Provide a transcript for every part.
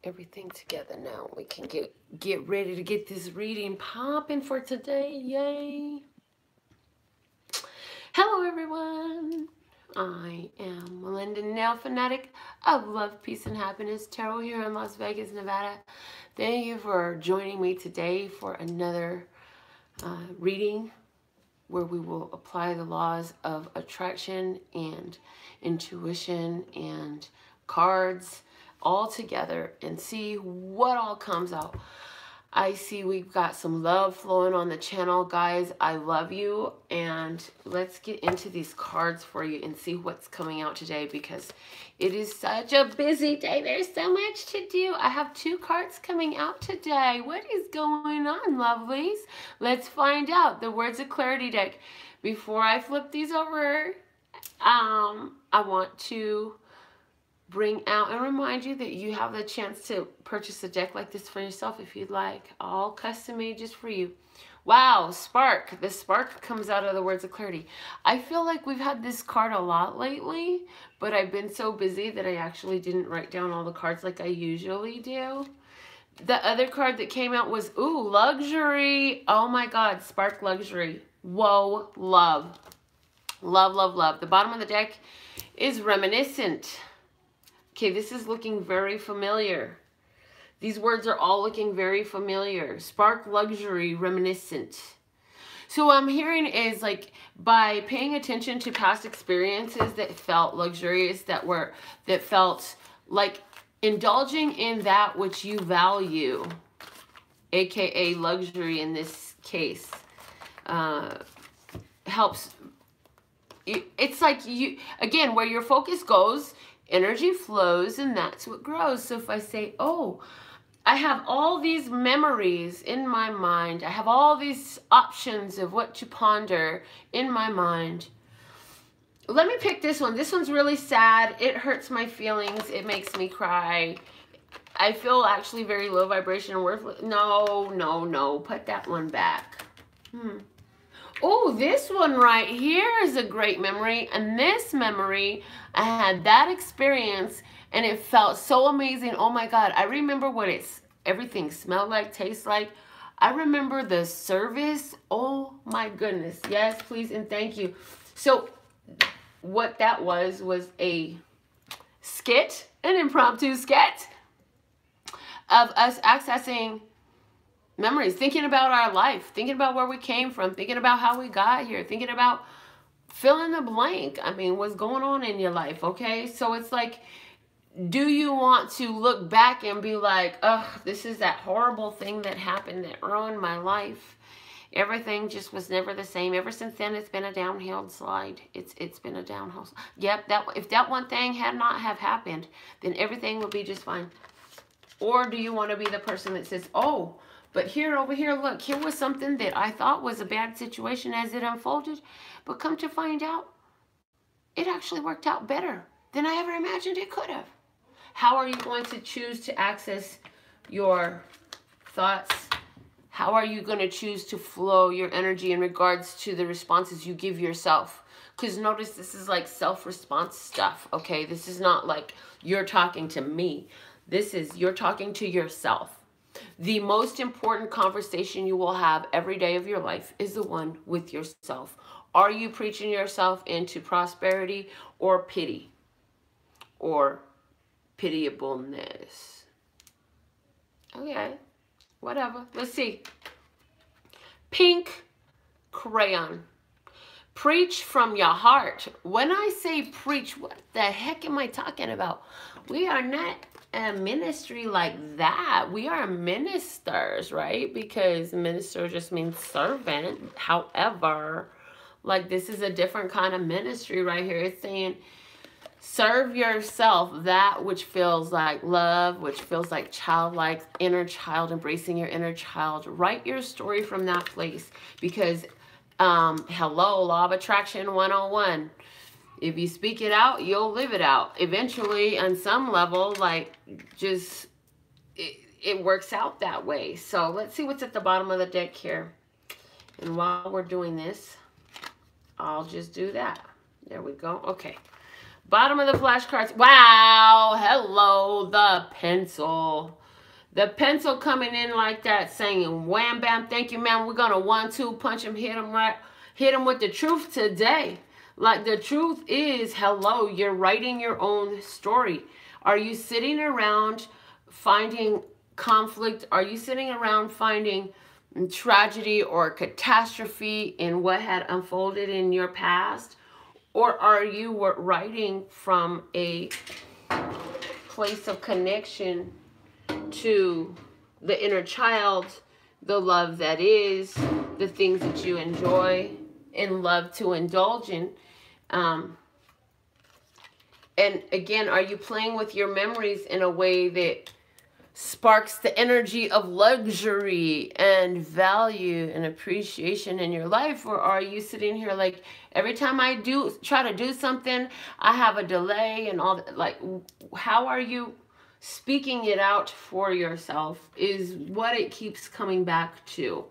everything together now. We can get ready to get this reading popping for today. Yay! Hello, everyone. I am Melinda NailFanatic of Love, Peace, and Happiness Tarot here in Las Vegas, Nevada. Thank you for joining me today for another reading where we will apply the laws of attraction and intuition and cards all together and see what all comes out. I see we've got some love flowing on the channel, guys. I love you, and let's get into these cards for you and see what's coming out today, because it is such a busy day. There's so much to do. I have 2 cards coming out today. What is going on, lovelies? Let's find out. The Words of Clarity deck. Before I flip these over, I want to bring out and remind you that you have the chance to purchase a deck like this for yourself if you'd like. All custom made just for you. Wow, Spark. The Spark comes out of the Words of Clarity. I feel like we've had this card a lot lately, but I've been so busy that I actually didn't write down all the cards like I usually do. The other card that came out was, ooh, Luxury. Oh my God, Spark Luxury. Whoa, love. Love, love, love. The bottom of the deck is Reminiscent. Okay, this is looking very familiar. These words are all looking very familiar. Spark, Luxury, Reminiscent. So what I'm hearing is, like, by paying attention to past experiences that felt luxurious, that felt like indulging in that which you value, aka luxury in this case, helps. It's like you, again, where your focus goes, energy flows, and that's what grows. So if I say, oh, I have all these memories in my mind, I have all these options of what to ponder in my mind. Let me pick this one. This one's really sad. It hurts my feelings. It makes me cry. I feel actually very low vibration and worthless. No, no, no. Put that one back. Oh, this one right here is a great memory. And this memory, I had that experience and it felt so amazing. Oh my God. I remember what everything smelled like, tastes like. I remember the service. Oh my goodness. Yes, please, and thank you. So what that was a skit, an impromptu skit of us accessing memories, thinking about our life, thinking about where we came from, thinking about how we got here, thinking about fill in the blank. I mean, what's going on in your life, okay? So it's like, do you want to look back and be like, oh, this is that horrible thing that happened that ruined my life. Everything just was never the same. Ever since then, it's been a downhill slide. It's been a downhill. Yep, if that one thing had not have happened, then everything would be just fine. Or do you want to be the person that says, oh, but here, over here, look, here was something that I thought was a bad situation as it unfolded, but come to find out, it actually worked out better than I ever imagined it could have. How are you going to choose to access your thoughts? How are you going to choose to flow your energy in regards to the responses you give yourself? Because notice this is like self-response stuff, okay? This is not like you're talking to me. This is you're talking to yourself. The most important conversation you will have every day of your life is the one with yourself. Are you preaching yourself into prosperity or pity or pitiableness? Okay, whatever. Let's see. Pink crayon. Preach from your heart. When I say preach, what the heck am I talking about? We are not a ministry like that. We are ministers, right? Because minister just means servant. However, like, this is a different kind of ministry right here. It's saying serve yourself, that which feels like love, which feels like childlike, inner child, embracing your inner child. Write your story from that place, because hello, law of attraction 101. If you speak it out, you'll live it out. Eventually, on some level, like, just, it works out that way. So let's see what's at the bottom of the deck here. And while we're doing this, I'll just do that. There we go. Okay. Bottom of the flashcards. Wow. Hello, the pencil. The pencil coming in like that, saying, wham, bam, thank you, ma'am. We're going to 1-2 punch him, hit him right, hit him with the truth today. Like, the truth is, hello, you're writing your own story. Are you sitting around finding conflict? Are you sitting around finding tragedy or catastrophe in what had unfolded in your past? Or are you writing from a place of connection to the inner child, the love that is, the things that you enjoy and love to indulge in? And again, are you playing with your memories in a way that sparks the energy of luxury and value and appreciation in your life? Or are you sitting here like, every time I try to do something, I have a delay and all that? Like, how are you speaking it out for yourself is what it keeps coming back to.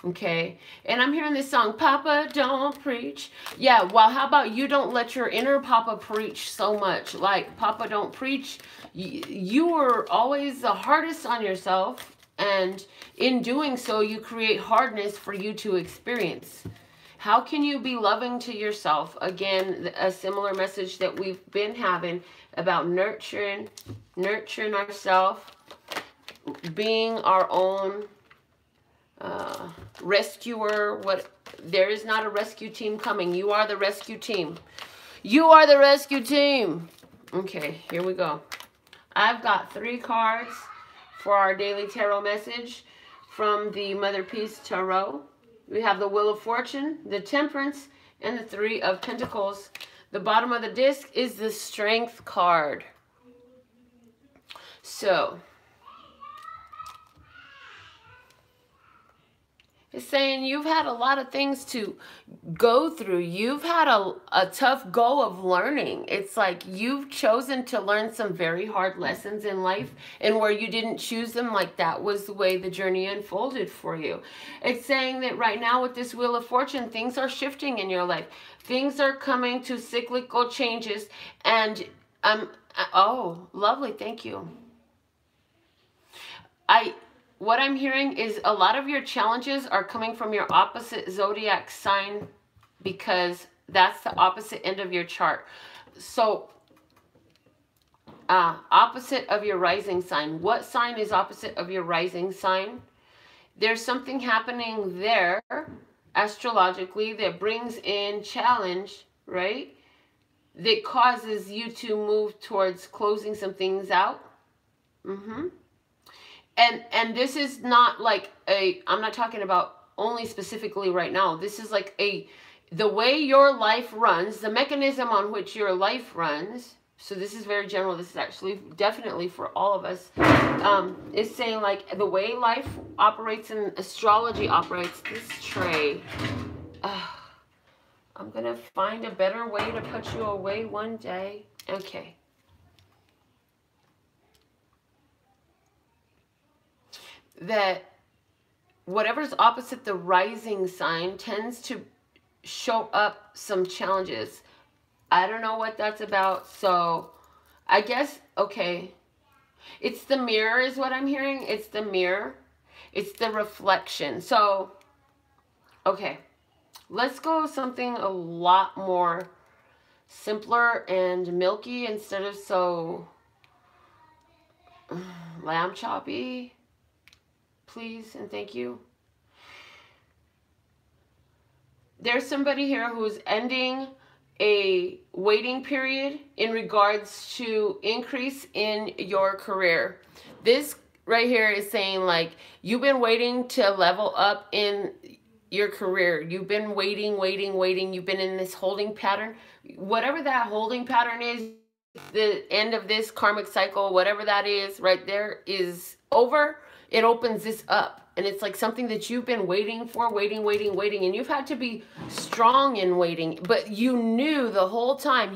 Okay, and I'm hearing this song, Papa Don't Preach. Yeah, well, how about you don't let your inner Papa preach so much? Like, Papa Don't Preach, you were always the hardest on yourself, and in doing so, you create hardness for you to experience. How can you be loving to yourself? Again, a similar message that we've been having about nurturing ourselves, being our own rescuer. There is not a rescue team coming. You are the rescue team. You are the rescue team. Okay, here we go. I've got 3 cards for our daily tarot message from the Mother Peace Tarot. We have the Wheel of Fortune, the Temperance, and the 3 of Pentacles. The bottom of the disc is the Strength card. So, it's saying you've had a lot of things to go through. You've had a tough go of learning. It's like you've chosen to learn some very hard lessons in life, and where you didn't choose them, like that was the way the journey unfolded for you. It's saying that right now with this Wheel of Fortune, things are shifting in your life. Things are coming to cyclical changes, and oh, lovely, thank you. What I'm hearing is a lot of your challenges are coming from your opposite zodiac sign, because that's the opposite end of your chart. So, opposite of your rising sign. What sign is opposite of your rising sign? There's something happening there, astrologically, that brings in challenge, right? That causes you to move towards closing some things out. And this is not like I'm not talking about only specifically right now. This is like the way your life runs, the mechanism on which your life runs. So this is very general. This is actually definitely for all of us. It's saying like the way life operates and astrology operates. This tray. I'm going to find a better way to put you away one day. Okay. That whatever's opposite the rising sign tends to show up some challenges. I don't know what that's about, so I guess, okay, it's the mirror is what I'm hearing. It's the mirror. It's the reflection. So, okay, let's go something a lot more simpler and milky instead of so lamb choppy. Please and thank you. There's somebody here who's ending a waiting period in regards to increase in your career. This right here is saying like you've been waiting to level up in your career. You've been waiting. You've been in this holding pattern. Whatever that holding pattern is, the end of this karmic cycle, whatever that is right there is over. It opens this up, and it's like something that you've been waiting for, waiting, and you've had to be strong in waiting, but you knew the whole time,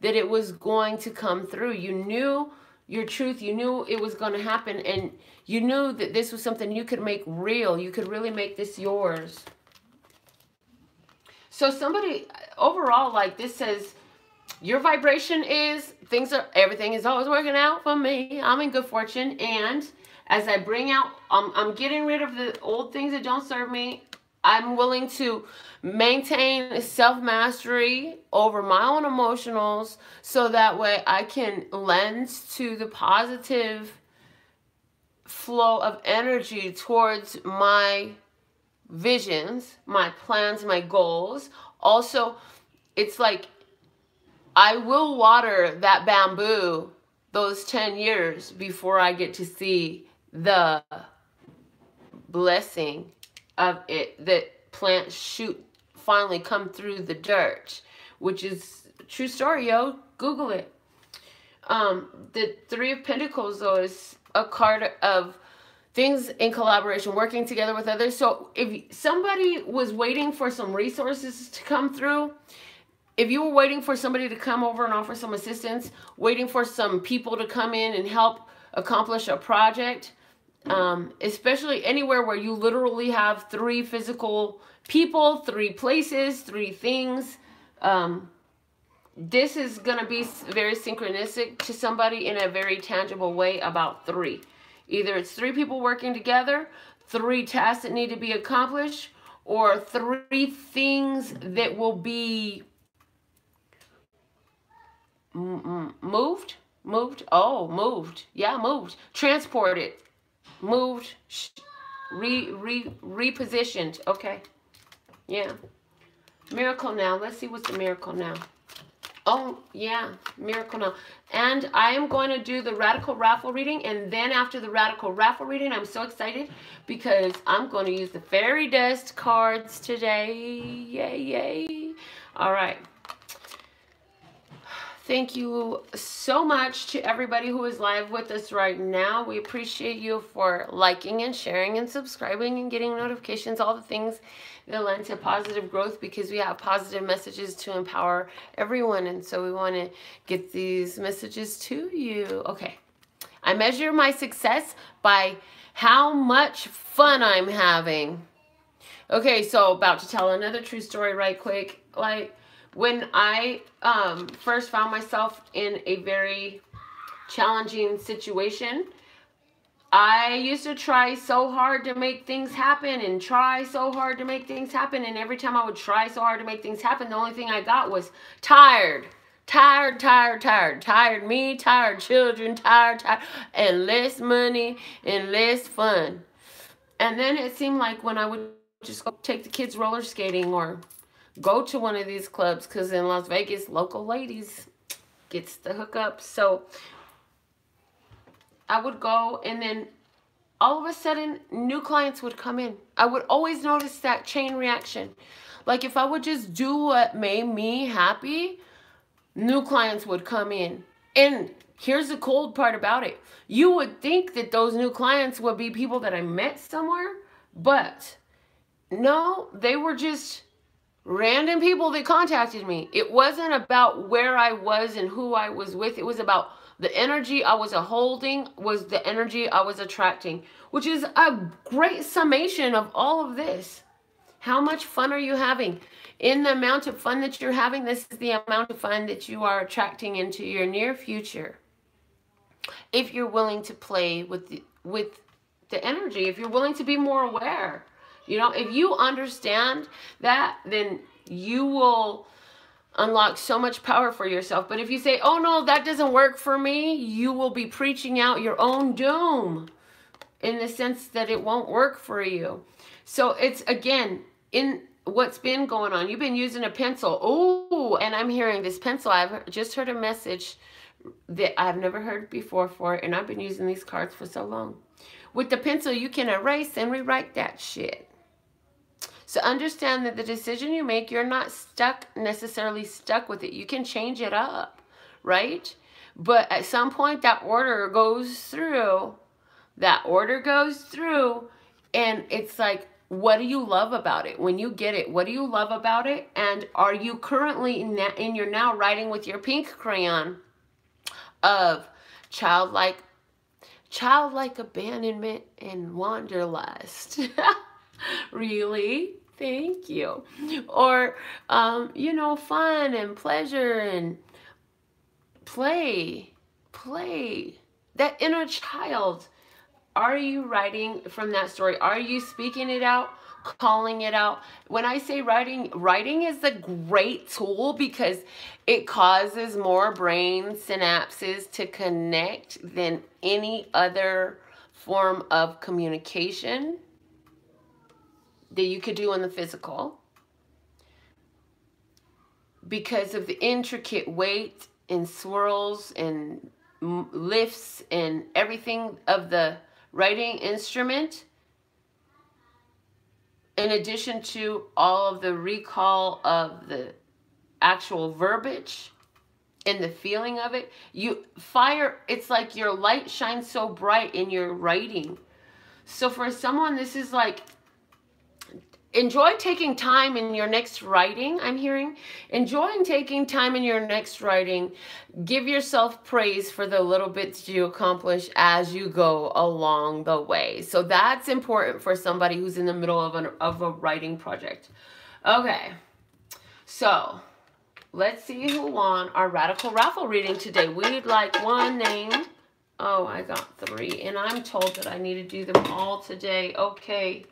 that it was going to come through. You knew your truth, you knew it was going to happen, and you knew that this was something you could make real. You could really make this yours. So somebody, overall, like this says, your vibration is everything is always working out for me. I'm in good fortune, and as I bring out, I'm getting rid of the old things that don't serve me. I'm willing to maintain self-mastery over my own emotionals, so that way I can lend to the positive flow of energy towards my visions, my plans, my goals. Also, it's like I will water that bamboo those 10 years before I get to see the blessing of it, that plant shoot finally come through the dirt, which is a true story, yo. Google it. The Three of Pentacles, though, is a card of things in collaboration, working together with others. So if somebody was waiting for some resources to come through, if you were waiting for somebody to come over and offer some assistance, waiting for some people to come in and help accomplish a project, especially anywhere where you literally have 3 physical people, 3 places, 3 things, this is going to be very synchronistic to somebody in a very tangible way about 3. Either it's 3 people working together, 3 tasks that need to be accomplished, or 3 things that will be moved, transported, moved, repositioned. Okay, yeah. Miracle now. Let's see what's the miracle now. Oh, yeah, miracle now. And I am going to do the radical raffle reading, and then after the radical raffle reading, I'm so excited because I'm going to use the fairy dust cards today. Yay, yay. All right. Thank you so much to everybody who is live with us right now. We appreciate you for liking and sharing and subscribing and getting notifications, all the things that lend to positive growth, because we have positive messages to empower everyone. And so we want to get these messages to you. Okay. I measure my success by how much fun I'm having. Okay, so about to tell another true story right quick. Like, when I first found myself in a very challenging situation, I used to try so hard to make things happen and try so hard to make things happen. And every time I would try so hard to make things happen, the only thing I got was tired. Tired, tired, tired. Tired me, tired children, tired, and less money and less fun. And then it seemed like when I would just go take the kids roller skating or go to one of these clubs, because in Las Vegas, local ladies gets the hookup. So I would go, and then all of a sudden, new clients would come in. I would always notice that chain reaction. Like, if I would just do what made me happy, new clients would come in. And here's the cold part about it. You would think that those new clients would be people that I met somewhere, but no, they were just random people that contacted me. It wasn't about where I was and who I was with. It was about the energy I was holding was the energy I was attracting, which is a great summation of all of this. How much fun are you having? In the amount of fun that you're having, this is the amount of fun that you are attracting into your near future. If you're willing to play with the energy, if you're willing to be more aware. You know, if you understand that, then you will unlock so much power for yourself. But if you say, oh no, that doesn't work for me, you will be preaching out your own doom in the sense that it won't work for you. So it's, again, in what's been going on. You've been using a pencil. Oh, and I'm hearing this pencil. I've just heard a message that I've never heard before for it, and I've been using these cards for so long. With the pencil, you can erase and rewrite that shit. So understand that the decision you make, you're not necessarily stuck with it. You can change it up, right? But at some point, that order goes through. That order goes through, and it's like, what do you love about it? When you get it, what do you love about it? And are you currently in your now writing with your pink crayon of childlike abandonment and wanderlust? Really? Thank you. Or, you know, fun and pleasure and Play. That inner child. Are you writing from that story? Are you speaking it out, calling it out? When I say writing is a great tool because it causes more brain synapses to connect than any other form of communication that you could do in the physical, because of the intricate weight and swirls and lifts and everything of the writing instrument, in addition to all of the recall of the actual verbiage and the feeling of it. It's like your light shines so bright in your writing. So for someone, this is like, enjoy taking time in your next writing, I'm hearing. Enjoy taking time in your next writing. Give yourself praise for the little bits you accomplish as you go along the way. So that's important for somebody who's in the middle of a writing project. Okay, so let's see who won our Radical Raffle reading today. We'd like one name. Oh, I got 3, and I'm told that I need to do them all today. Okay.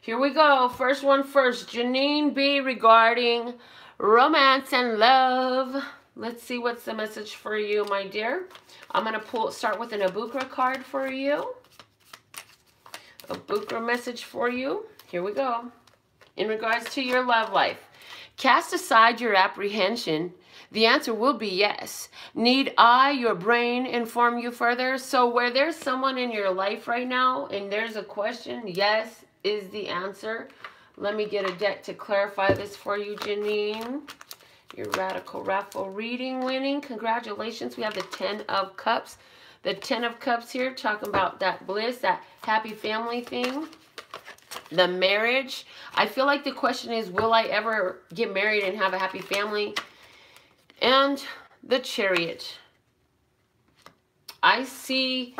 Here we go. First one first. Janine B. regarding romance and love. Let's see what's the message for you, my dear. I'm going to start with an Abukra card for you. Abukra message for you. Here we go. In regards to your love life, cast aside your apprehension. The answer will be yes. Need I, your brain, inform you further? So where there's someone in your life right now and there's a question, yes is the answer. Let me get a deck to clarify this for you, Janine. Your Radical Raffle reading winning. Congratulations. We have the 10 of Cups. The 10 of Cups here, talking about that bliss, that happy family thing. The marriage. I feel like the question is, will I ever get married and have a happy family? And the Chariot. I see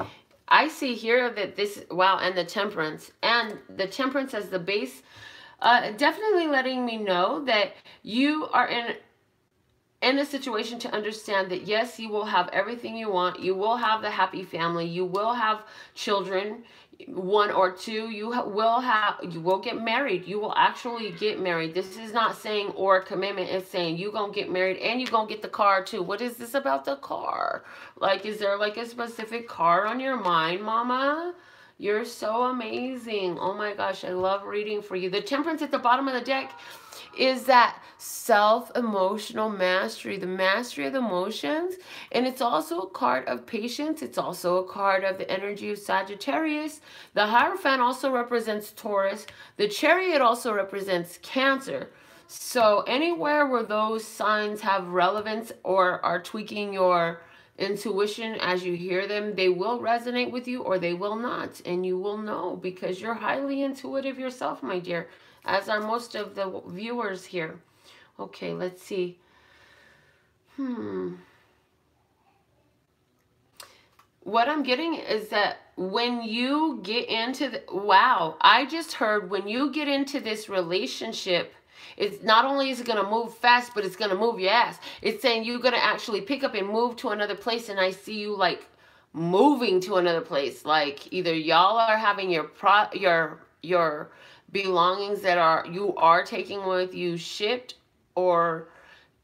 here that this, wow, and the Temperance. And the Temperance as the base, definitely letting me know that you are in a situation to understand that, yes, you will have everything you want. You will have the happy family. You will have children, 1 or 2. You will get married. You will actually get married. This is not saying or commitment. It's saying you gonna get married and you gonna get the car too. What is this about the car? Like, is there like a specific car on your mind, mama? You're so amazing. Oh my gosh, I love reading for you. The Temperance at the bottom of the deck is that self-emotional mastery, the mastery of the emotions. And it's also a card of patience. It's also a card of the energy of Sagittarius. The Hierophant also represents Taurus. The Chariot also represents Cancer. So anywhere where those signs have relevance or are tweaking your intuition as you hear them, they will resonate with you or they will not. And you will know because you're highly intuitive yourself, my dear, as are most of the viewers here. Okay, let's see. What I'm getting is that when you get into the, wow, I just heard when you get into this relationship, it's not only is it going to move fast, but it's going to move your ass. It's saying you're going to actually pick up and move to another place. And I see you like moving to another place. Like either y'all are having your belongings that you are taking with you shipped, or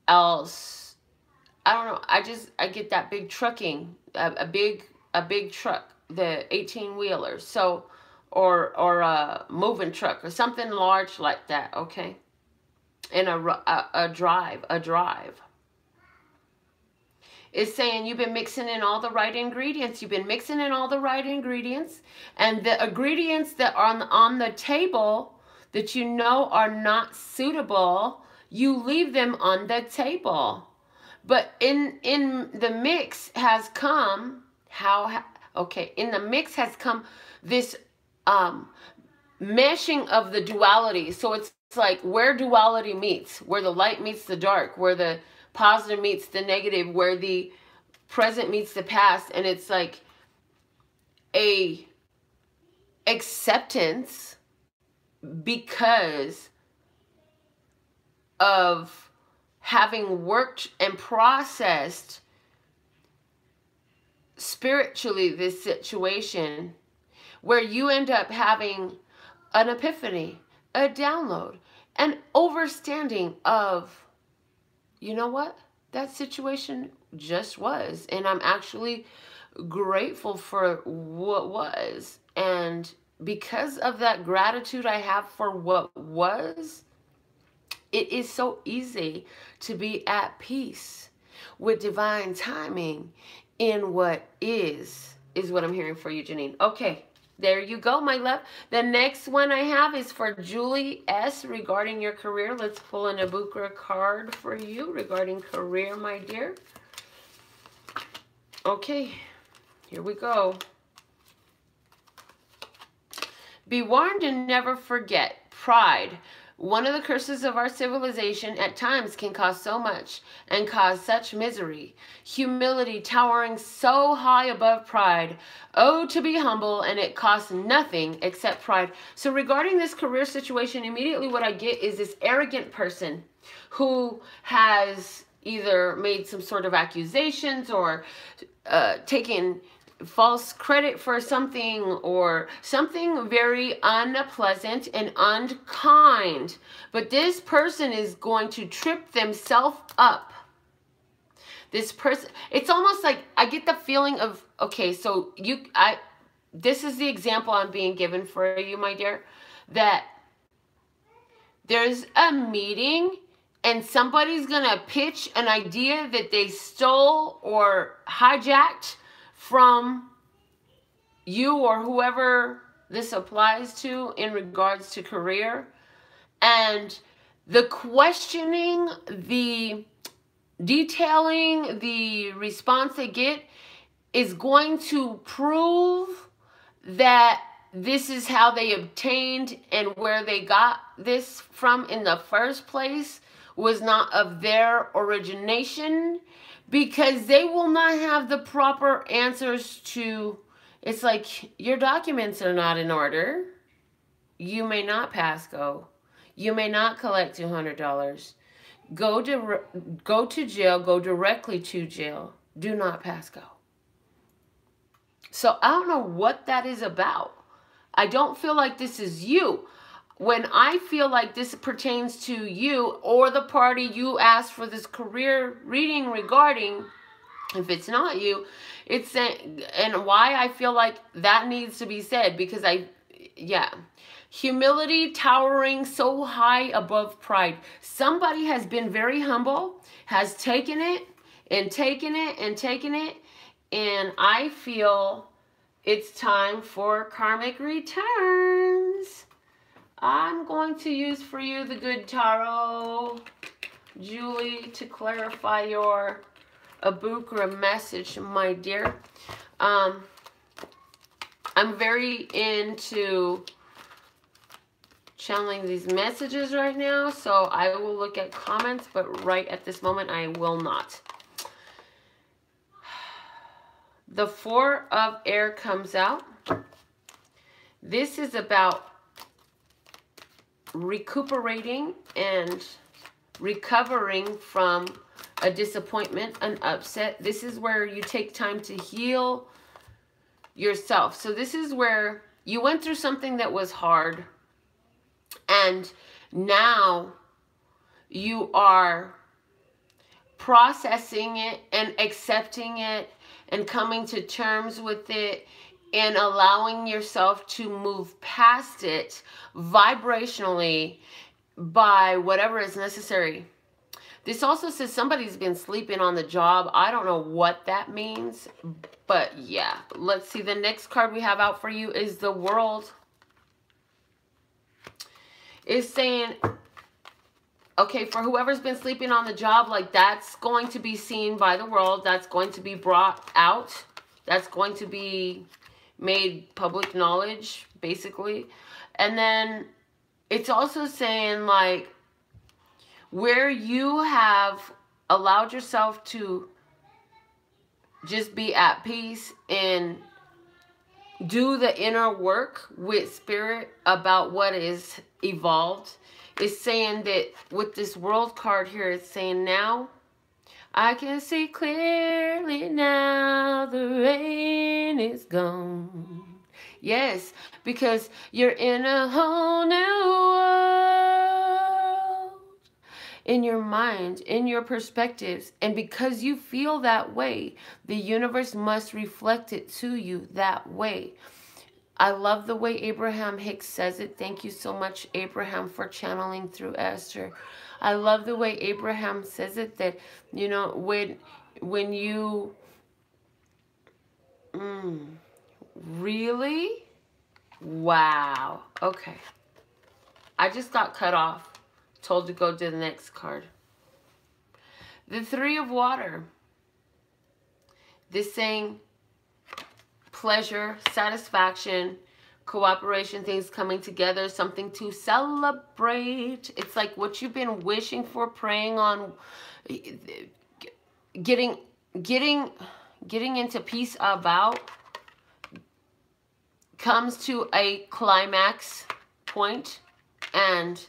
else, I don't know. I get that big trucking, a big truck, the 18-wheeler. So, or a moving truck or something large like that. Okay. And a drive. It's saying you've been mixing in all the right ingredients. You've been mixing in all the right ingredients. And the ingredients that are on the table that you know are not suitable, you leave them on the table. But in the mix has come, in the mix has come this meshing of the duality. So it's like where duality meets, where the light meets the dark, where the positive meets the negative, where the present meets the past. And it's like a acceptance because of having worked and processed spiritually this situation where you end up having an epiphany, a download, an overstanding of, you know what? That situation just was. And I'm actually grateful for what was. And because of that gratitude I have for what was, it is so easy to be at peace with divine timing in what is what I'm hearing for you, Janine. Okay, there you go, my love. The next one I have is for Julie S. regarding your career. Let's pull an Abukra card for you regarding career, my dear. Okay, here we go. Be warned and never forget. Pride. One of the curses of our civilization at times can cost so much and cause such misery. Humility towering so high above pride. Oh, to be humble, and it costs nothing except pride. So regarding this career situation, immediately what I get is this arrogant person who has either made some sort of accusations or taken false credit for something or something very unpleasant and unkind. But this person is going to trip themselves up. This person, it's almost like I get the feeling of, okay, so this is the example I'm being given for you, my dear, that there's a meeting and somebody's going to pitch an idea that they stole or hijacked from you or whoever this applies to in regards to career. And the questioning, the detailing, the response they get is going to prove that this is how they obtained and where they got this from in the first place was not of their origination, because they will not have the proper answers to, it's like, your documents are not in order. You may not pass go. You may not collect $200. Go to jail. Go directly to jail. Do not pass go. So I don't know what that is about. I don't feel like this is you. When I feel like this pertains to you or the party you asked for this career reading regarding, if it's not you, it's, and why I feel like that needs to be said, because humility towering so high above pride. Somebody has been very humble, has taken it and taken it and taken it, and I feel it's time for karmic returns. I'm going to use for you the good tarot, Julie, to clarify your Abukra message, my dear. I'm very into channeling these messages right now, so I will look at comments, but right at this moment I will not. The Four of Air comes out. This is about recuperating and recovering from a disappointment, an upset. This is where you take time to heal yourself. So this is where you went through something that was hard, and now you are processing it and accepting it and coming to terms with it and allowing yourself to move past it vibrationally by whatever is necessary. This also says somebody's been sleeping on the job. I don't know what that means, but yeah. Let's see. The next card we have out for you is the World. It's saying, okay, for whoever's been sleeping on the job, like, that's going to be seen by the world. That's going to be brought out. That's going to be made public knowledge, basically. And then it's also saying, like, where you have allowed yourself to just be at peace and do the inner work with spirit about what is evolved, is saying that with this World card here, it's saying now I can see clearly now, the rain is gone. Yes, because you're in a whole new world. In your mind, in your perspectives. And because you feel that way, the universe must reflect it to you that way. I love the way Abraham Hicks says it. Thank you so much, Abraham, for channeling through Esther. I love the way Abraham says it, that, you know, when you... really? Wow. Okay. I just got cut off. Told to go to the next card. The Three of Water. This saying pleasure, satisfaction, cooperation, things coming together, something to celebrate. It's like what you've been wishing for, praying on, getting into peace about, comes to a climax point, and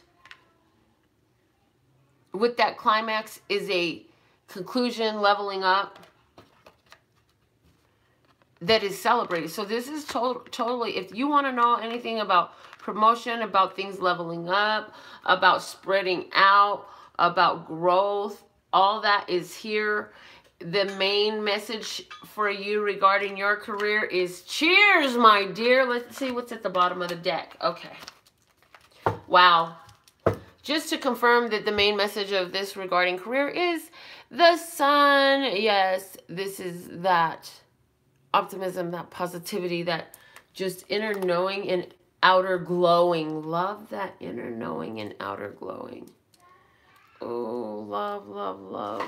with that climax is a conclusion, leveling up, that is celebrated. So this is totally, if you want to know anything about promotion, about things leveling up, about spreading out, about growth, all that is here. The main message for you regarding your career is cheers, my dear. Let's see what's at the bottom of the deck. Okay. Wow. Just to confirm that the main message of this regarding career is the sun. Yes, this is that optimism, that positivity, that just inner knowing and outer glowing. Love that inner knowing and outer glowing. Oh, love, love, love.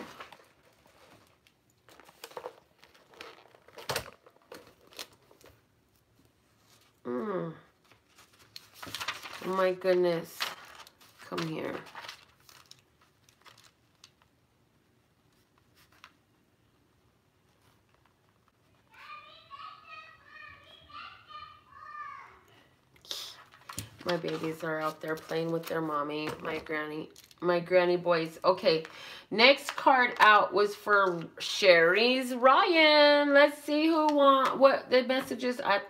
Oh my goodness. Come here. My babies are out there playing with their mommy, my granny boys. Okay, next card out was for Sherry's Ryan. Let's see who won. What the messages? I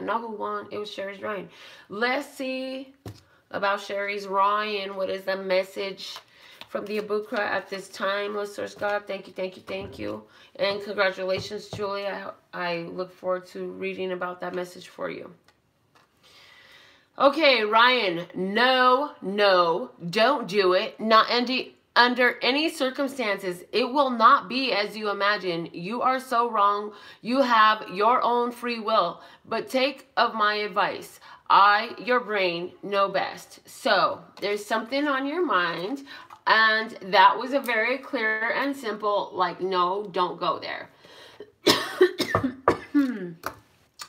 know who won. It was Sherry's Ryan. Let's see about Sherry's Ryan. What is the message from the Abukra at this time? Lord Source God, thank you, thank you, thank you. And congratulations, Julie. I look forward to reading about that message for you. Okay, Ryan, no, don't do it. Not under any circumstances. It will not be as you imagine. You are so wrong. You have your own free will. But take of my advice. Your brain, know best. So, there's something on your mind, and that was a very clear and simple, like, no, don't go there.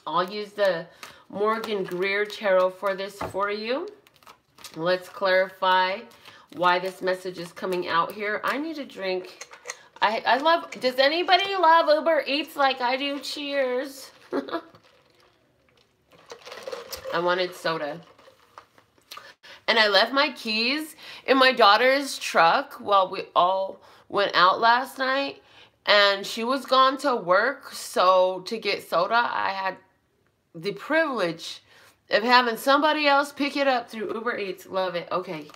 I'll use the Morgan Greer Tarot for this for you. Let's clarify why this message is coming out here. I need a drink. I love, does anybody love Uber Eats like I do? Cheers. I wanted soda. And I left my keys in my daughter's truck while we all went out last night. And she was gone to work, so to get soda, I had the privilege of having somebody else pick it up through Uber Eats. Love it. Okay.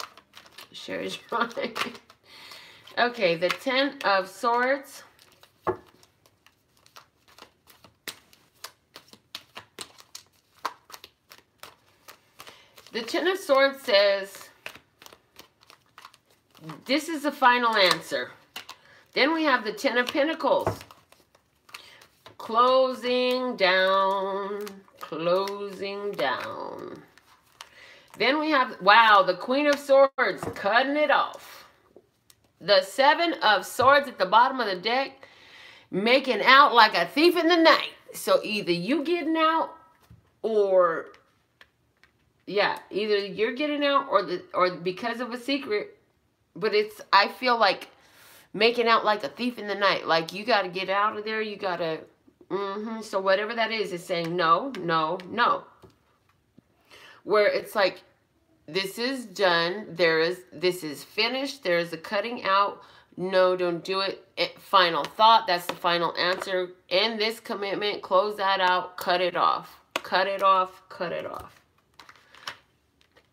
Sherry's right. Okay, the Ten of Swords. The Ten of Swords says, this is the final answer. Then we have the Ten of Pentacles. Closing down. Closing down. Then we have, wow, the Queen of Swords, cutting it off. The Seven of Swords at the bottom of the deck, making out like a thief in the night. So either you getting out, or, yeah, either you're getting out, or because of a secret. But it's, I feel like making out like a thief in the night. Like, you got to get out of there. You got to, so whatever that is saying no, no, no. Where it's like, this is done. This is finished. There is a cutting out. No, don't do it. Final thought. That's the final answer. End this commitment. Close that out. Cut it off. Cut it off. Cut it off.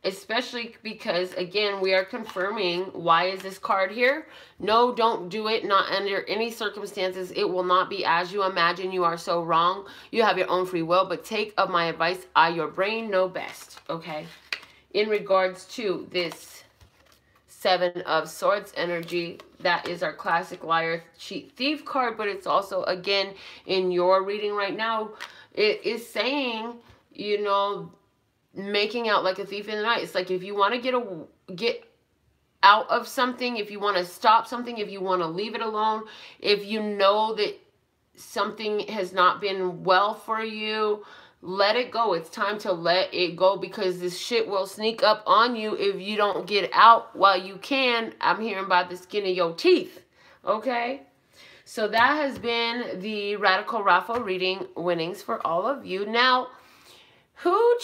Especially because, again, we are confirming, why is this card here? No, don't do it. Not under any circumstances. It will not be as you imagine. You are so wrong. You have your own free will, but take of my advice. Your brain know best, okay? In regards to this Seven of Swords energy, that is our classic liar, cheat, thief card, but it's also, again, in your reading right now, it is saying, you know, making out like a thief in the night. It's like, if you want to get out of something, if you want to stop something, if you want to leave it alone, if you know that something has not been well for you, let it go. It's time to let it go, because this shit will sneak up on you if you don't get out while you can. I'm hearing by the skin of your teeth. Okay? So that has been the Radical Raffle reading winnings for all of you. Now, who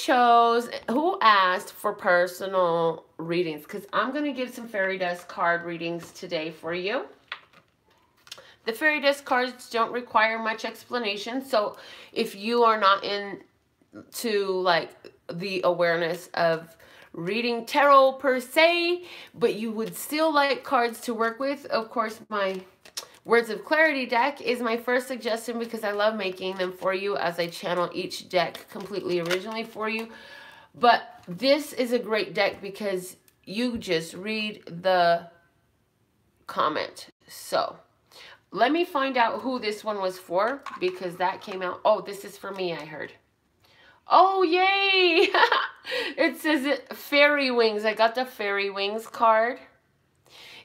asked for personal readings? Because I'm going to give some fairy dust card readings today for you. The fairy dust cards don't require much explanation. So if you are not into like the awareness of reading tarot per se, but you would still like cards to work with, of course, my Words of Clarity deck is my first suggestion, because I love making them for you as I channel each deck completely originally for you. But this is a great deck because you just read the comment. So let me find out who this one was for, because that came out. Oh, this is for me, I heard. Oh, yay! It says fairy wings. I got the fairy wings card.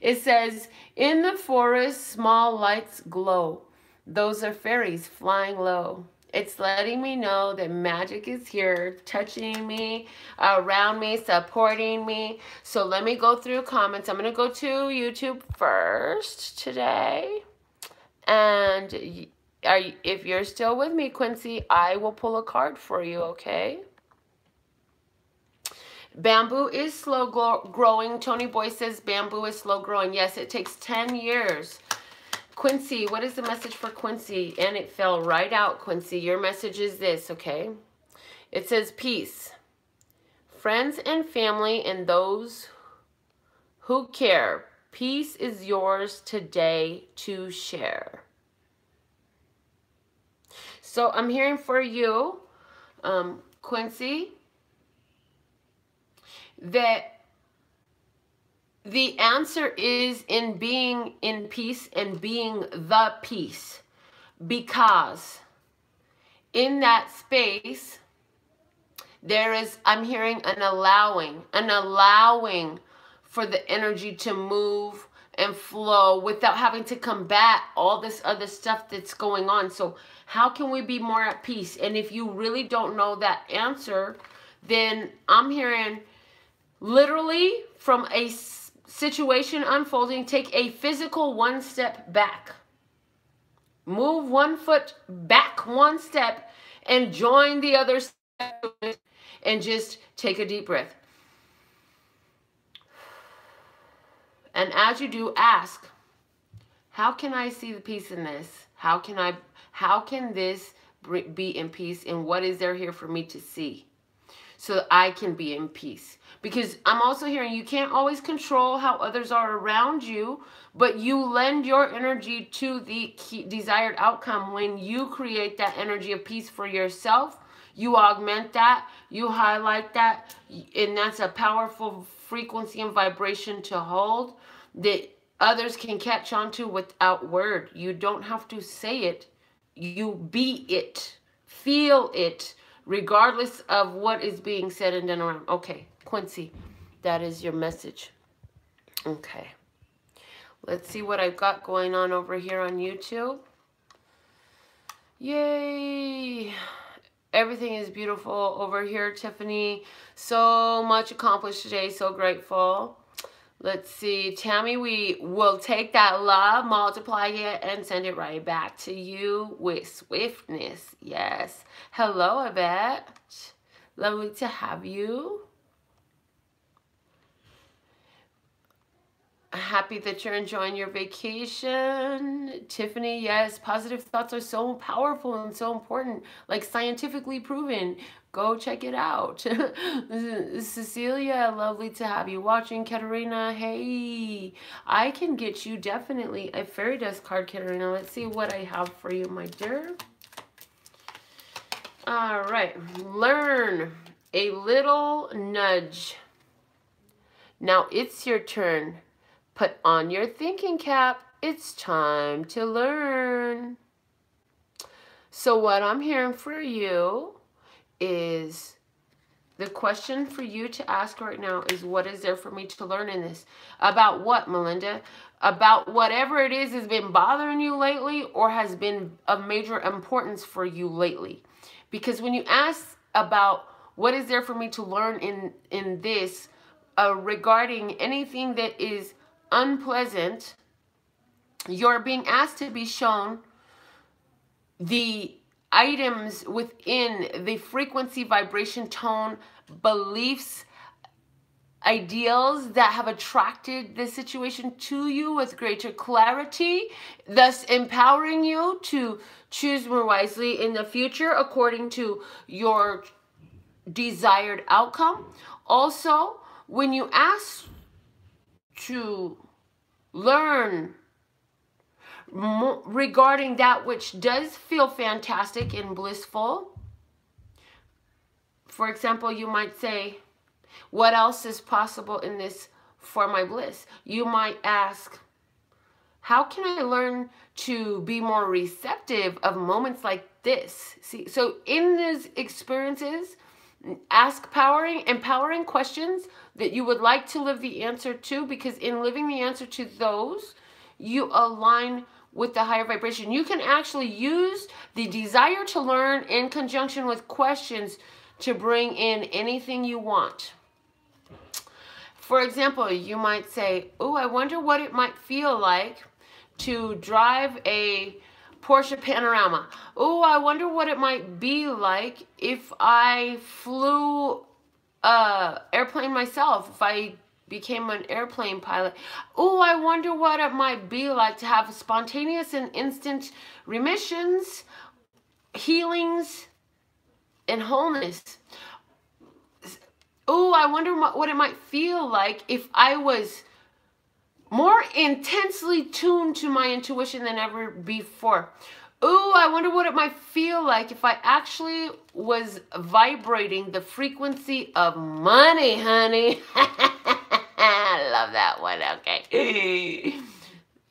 It says, in the forest, small lights glow. Those are fairies flying low. It's letting me know that magic is here, touching me, around me, supporting me. So let me go through comments. I'm going to go to YouTube first today. And if you're still with me, Quincy, I will pull a card for you, okay? Bamboo is slow growing. Tony Boy says bamboo is slow growing. Yes, it takes 10 years. Quincy, what is the message for Quincy? And it fell right out, Quincy. Your message is this, okay? It says peace. Friends and family and those who care. Peace is yours today to share. So I'm hearing for you, Quincy, that the answer is in being in peace and being the peace, because in that space there is, I'm hearing an allowing for the energy to move and flow without having to combat all this other stuff that's going on. So how can we be more at peace? And if you really don't know that answer, then I'm hearing, literally, from a situation unfolding, take a physical one step back. Move 1 foot back 1 step and join the other step, and just take a deep breath. And as you do, ask, how can I see the peace in this? How can this be in peace? And what is there here for me to see so that I can be in peace? Because I'm also hearing you can't always control how others are around you, but you lend your energy to the desired outcome. When you create that energy of peace for yourself, you augment that, you highlight that, and that's a powerful frequency and vibration to hold that others can catch on to without word. You don't have to say it. You be it. Feel it, regardless of what is being said and done around. Okay, Quincy, that is your message. Okay. Let's see what I've got going on over here on YouTube. Yay! Everything is beautiful over here, Tiffany. So much accomplished today. So grateful. Let's see. Tammy, we will take that love, multiply it, and send it right back to you with swiftness. Yes. Hello, Yvette. Lovely to have you. Happy that you're enjoying your vacation. Tiffany, yes, positive thoughts are so powerful and so important, like scientifically proven. Go check it out. Cecilia, lovely to have you watching. Katerina, hey, I can get you definitely a fairy dust card, Katerina. Let's see what I have for you, my dear. All right, learn a little nudge. Now it's your turn. Put on your thinking cap. It's time to learn. So what I'm hearing for you is the question for you to ask right now is, what is there for me to learn in this? About what, Melinda? About whatever it is has been bothering you lately or has been of major importance for you lately. Because when you ask about what is there for me to learn in this regarding anything that is unpleasant, you're being asked to be shown the items within the frequency, vibration, tone, beliefs, ideals that have attracted this situation to you with greater clarity, thus empowering you to choose more wisely in the future according to your desired outcome. Also, when you ask to learn regarding that which does feel fantastic and blissful. For example, you might say, what else is possible in this for my bliss? You might ask, how can I learn to be more receptive of moments like this? See, so in these experiences, ask empowering questions that you would like to live the answer to, because in living the answer to those, you align with the higher vibration. You can actually use the desire to learn in conjunction with questions to bring in anything you want. For example, you might say, oh, I wonder what it might feel like to drive a Porsche Panorama. Oh, I wonder what it might be like if I flew airplane myself, if I became an airplane pilot. Oh, I wonder what it might be like to have spontaneous and instant remissions, healings, and wholeness. Oh, I wonder what it might feel like if I was more intensely tuned to my intuition than ever before. Ooh, I wonder what it might feel like if I actually was vibrating the frequency of money, honey. I love that one, okay.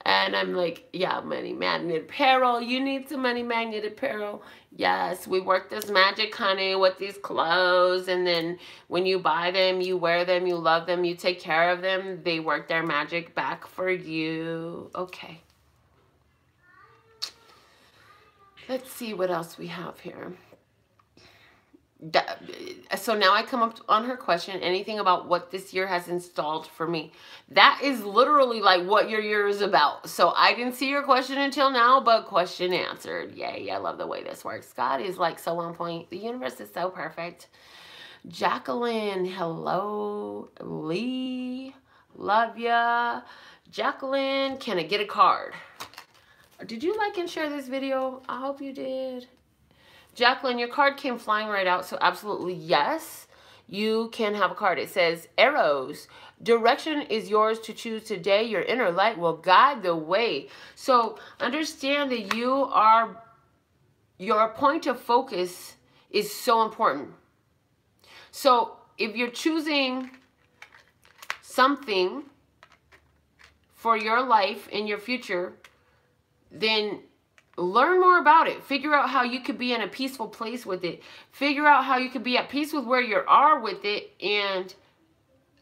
And I'm like, yeah, money magnet apparel. You need some money magnet apparel. Yes, we work this magic, honey, with these clothes. And then when you buy them, you wear them, you love them, you take care of them. They work their magic back for you. Okay. Let's see what else we have here. So now I come up on her question, anything about what this year has installed for me. That is literally like what your year is about. So I didn't see your question until now, but question answered. Yay, I love the way this works. God is like so on point. The universe is so perfect. Jacqueline, hello. Lee, love ya. Jacqueline, can I get a card? Did you like and share this video? I hope you did. Jacqueline, your card came flying right out, so absolutely yes, you can have a card. It says, arrows, direction is yours to choose today. Your inner light will guide the way. So understand that your point of focus is so important. So if you're choosing something for your life in your future, then learn more about it. Figure out how you could be in a peaceful place with it. Figure out how you could be at peace with where you are with it and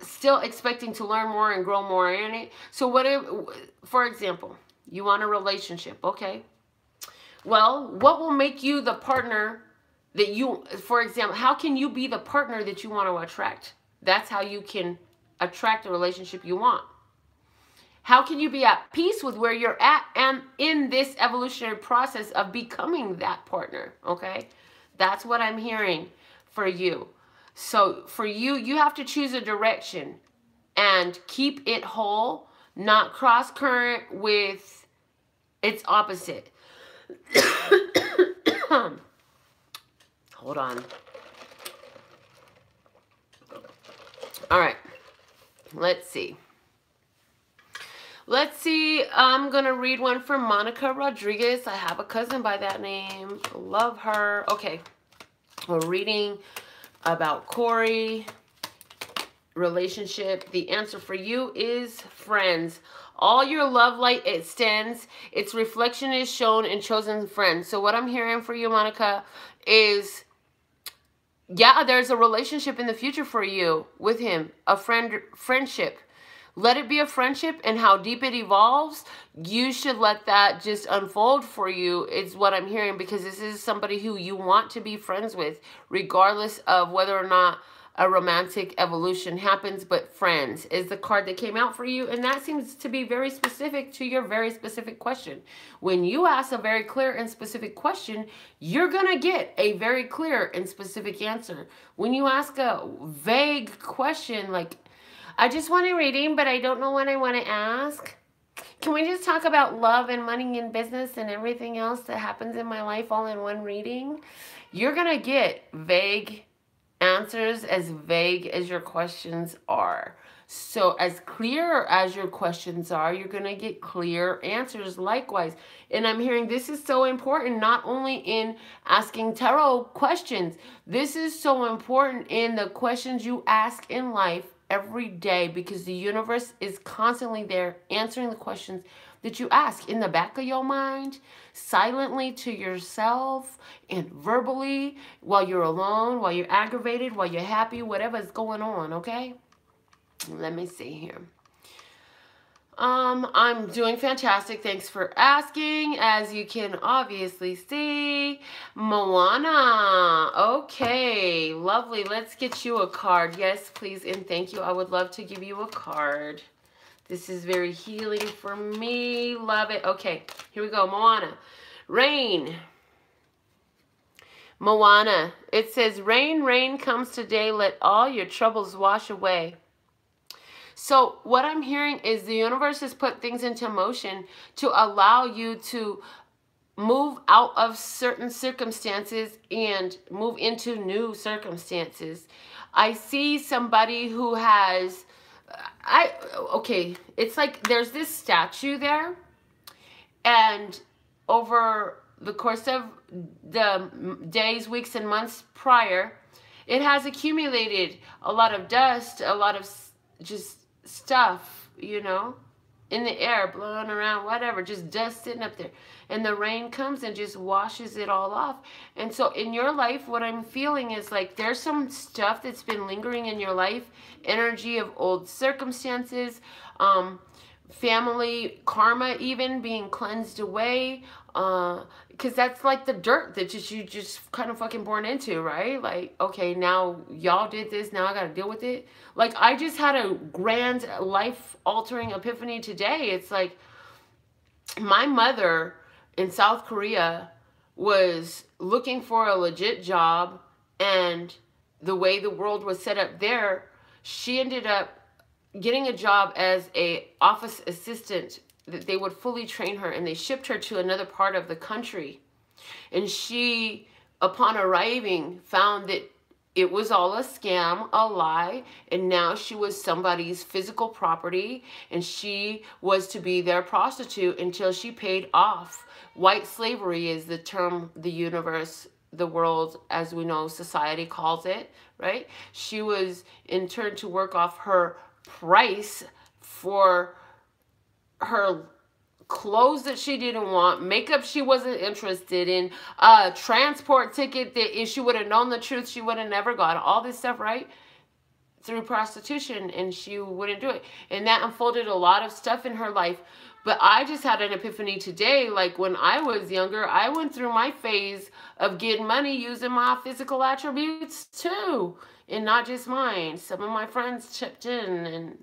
still expecting to learn more and grow more in it. So for example, you want a relationship, okay? Well, what will make you the partner that you, for example, how can you be the partner that you want to attract? That's how you can attract the relationship you want. How can you be at peace with where you're at and in this evolutionary process of becoming that partner, okay? That's what I'm hearing for you. So for you, you have to choose a direction and keep it whole not cross current with its opposite. Hold on. All right. Let's see. Let's see. I'm going to read one from Monica Rodriguez. I have a cousin by that name. Love her. Okay. We're reading about Corey. Relationship. The answer for you is friends. All your love light extends. Its reflection is shown in chosen friends. So what I'm hearing for you, Monica, is, yeah, there's a relationship in the future for you with him. A friendship. Let it be a friendship, and how deep it evolves, you should let that just unfold for you, is what I'm hearing, because this is somebody who you want to be friends with, regardless of whether or not a romantic evolution happens. But friends is the card that came out for you, and that seems to be very specific to your very specific question. When you ask a very clear and specific question, you're going to get a very clear and specific answer. When you ask a vague question like, I just want a reading, but I don't know what I want to ask. Can we just talk about love and money and business and everything else that happens in my life all in one reading? You're going to get vague answers, as vague as your questions are. So as clear as your questions are, you're going to get clear answers likewise. And I'm hearing this is so important, not only in asking tarot questions. This is so important in the questions you ask in life every day, because the universe is constantly there answering the questions that you ask in the back of your mind, silently to yourself, and verbally, while you're alone, while you're aggravated, while you're happy, whatever's going on, okay? Let me see here. I'm doing fantastic. Thanks for asking. As you can obviously see, Moana. Okay, lovely. Let's get you a card. Yes, please, and thank you. I would love to give you a card. This is very healing for me. Love it. Okay, here we go. Moana. Rain. Moana. It says, rain, rain comes today. Let all your troubles wash away. So what I'm hearing is the universe has put things into motion to allow you to move out of certain circumstances and move into new circumstances. I see somebody who has, okay, it's like there's this statue there, and over the course of the days, weeks, and months prior, it has accumulated a lot of dust, a lot of just stuff, you know, in the air, blowing around, whatever, just dust sitting up there. And the rain comes and just washes it all off. And so in your life, what I'm feeling is like there's some stuff that's been lingering in your life, energy of old circumstances, family karma even being cleansed away, because that's like the dirt that you just kind of fucking born into, right? Like, okay, now y'all did this, now I gotta deal with it. Like, I just had a grand life-altering epiphany today. It's like my mother in South Korea was looking for a legit job, and the way the world was set up there, she ended up getting a job as a office assistant, that they would fully train her, and they shipped her to another part of the country. And she, upon arriving, found that it was all a scam, a lie, and now she was somebody's physical property, and she was to be their prostitute until she paid off. White slavery is the term the universe, the world, as we know, society calls it, right? She was in turn to work off her price for her clothes that she didn't want, makeup she wasn't interested in, transport ticket that if she would have known the truth, she would have never got. All this stuff, right? Through prostitution, and she wouldn't do it. And that unfolded a lot of stuff in her life. But I just had an epiphany today. Like, when I was younger, I went through my phase of getting money using my physical attributes too, and not just mine. Some of my friends chipped in and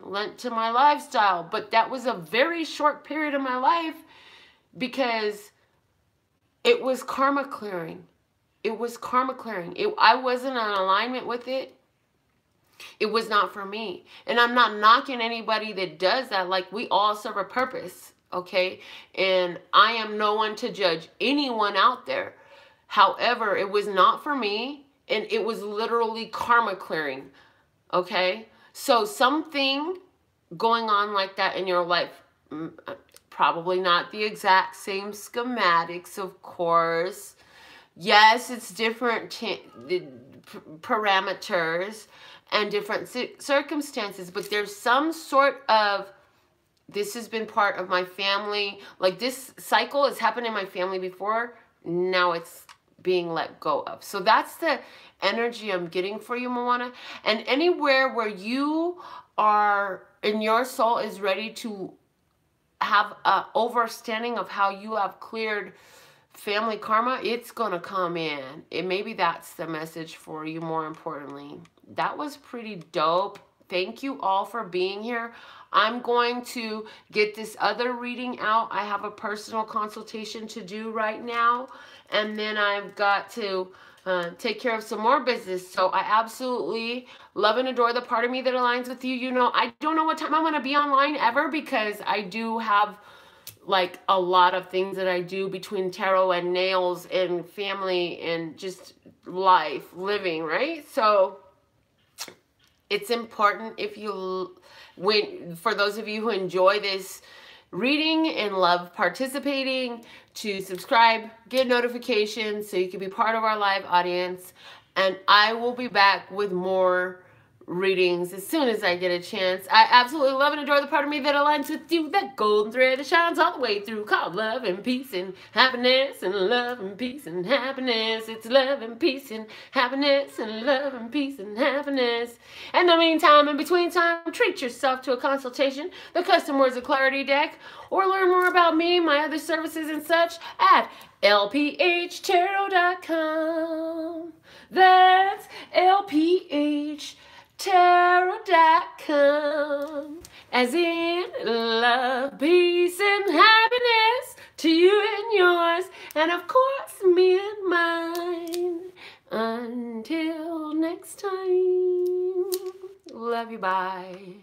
lent to my lifestyle, but that was a very short period of my life because it was karma clearing. It was karma clearing. I wasn't in alignment with it. It was not for me. And I'm not knocking anybody that does that. Like, we all serve a purpose, okay? And I am no one to judge anyone out there. However, it was not for me, and it was literally karma clearing, okay? So something going on like that in your life, probably not the exact same schematics, of course. Yes, it's different parameters and different circumstances, but there's some sort of, this has been part of my family. Like, this cycle has happened in my family before. Now it's being let go of. So that's the energy I'm getting for you, Moana. And anywhere where you are, and your soul is ready to have an understanding of how you have cleared family karma, it's gonna come in. Maybe that's the message for you, more importantly. That was pretty dope. Thank you all for being here. I'm going to get this other reading out. I have a personal consultation to do right now, and then I've got to take care of some more business. So I absolutely love and adore the part of me that aligns with you. You know, I don't know what time I'm going to be online ever, because I do have like a lot of things that I do between tarot and nails and family and just life, living, right? So it's important, if you, for those of you who enjoy this reading and love participating, to subscribe, get notifications so you can be part of our live audience. And I will be back with more readings as soon as I get a chance. I absolutely love and adore the part of me that aligns with you, that golden thread that shines all the way through, called love and peace and happiness, and love and peace and happiness. It's love and peace and happiness, and love and peace and happiness. In the meantime, in between time, treat yourself to a consultation, the Custom Words of Clarity deck, or learn more about me, my other services and such at LPHtarot.com. That's LPHtarot.com. As in love, peace, and happiness to you and yours, and of course me and mine. Until next time, love you, bye.